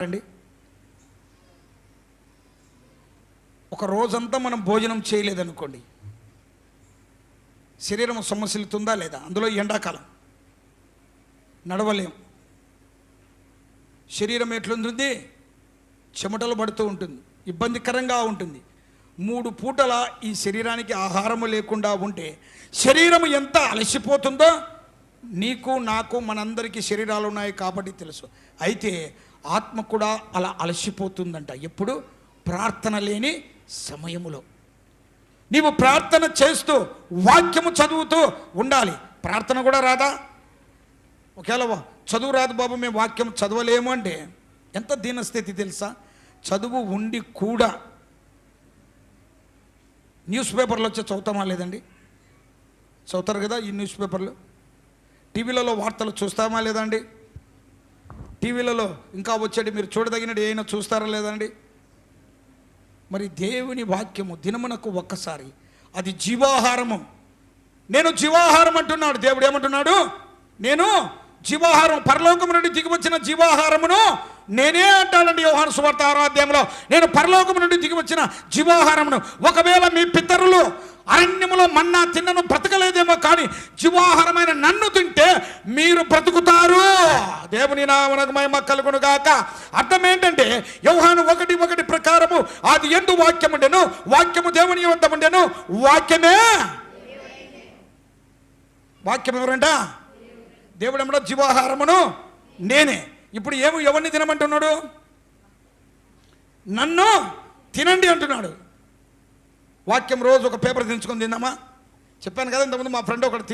అండి, ఒక రోజంతా మనం భోజనం చేయలేదనుకోండి, శరీరం సమస్యలుతుందా లేదా? అందులో ఎండాకాలం నడవలేం, శరీరం ఎట్లుంటుంది, చెమటలు పడుతూ ఉంటుంది, ఇబ్బందికరంగా ఉంటుంది. 3 పూటల ఈ శరీరానికి ఆహారము లేకుండా ఉంటే శరీరం ఎంత అలసిపోతుందో నీకు నాకు మనందరికీ శరీరాలు ఉన్నాయి కాబట్టి తెలుసు. అయితే ఆత్మ కూడా అలా అలసిపోతుందంట. ఎప్పుడు? ప్రార్థన లేని సమయములో. నీవు ప్రార్థన చేస్తూ వాక్యము చదువుతూ ఉండాలి. ప్రార్థన కూడా రాదా? ఒకవేళ చదువు రాదు బాబు, మేము వాక్యం చదవలేము అంటే ఎంత దీనస్థితి తెలుసా? చదువు ఉండి కూడా న్యూస్ పేపర్లు వచ్చి చదువుతామా లేదండి? చదువుతారు కదా ఈ న్యూస్ పేపర్లు. టీవీలలో వార్తలు చూస్తామా లేదండి? టీవీలలో ఇంకా వచ్చేటి మీరు చూడదగినది ఏమైనా చూస్తారా లేదండి? మరి దేవుని వాక్యము దినమునకు ఒక్కసారి, అది జీవాహారము. నేను జీవాహారం అంటున్నాడు దేవుడు. ఏమంటున్నాడు? నేను జీవాహారం, పరలోకము నుండి దిగి వచ్చిన జీవాహారమును నేనే అంటానండి యోహాను సువార్త 6వ అధ్యాయంలో. నేను పరలోకము నుండి దిగి వచ్చిన జీవాహారమును. ఒకవేళ మీ పితరులు అరణ్యములో మన్నా తిన్నను బ్రతకలేదేమో, కానీ జీవాహారమైన నన్ను తింటే మీరు బ్రతుకుతారు. దేవుని నామమునకు మహిమ కలుగును గాక. అర్థం ఏంటంటే యోహాను 1:1 ప్రకారము ఆది యందు వాక్యము ఉండెను, వాక్యము దేవుని యొద్ద ఉండెను, వాక్యమే. వాక్యం ఎవరంట? దేవుడు ఏమన్నా జీవాహారమును నేనే. ఇప్పుడు ఎవరిని తినమంటున్నాడు? నన్ను తినండి అంటున్నాడు. వాక్యం రోజు ఒక పేపర్ తెంచుకొని తిందామా? చెప్పాను కదా ఇంతకుముందు, మా ఫ్రెండ్ ఒకటి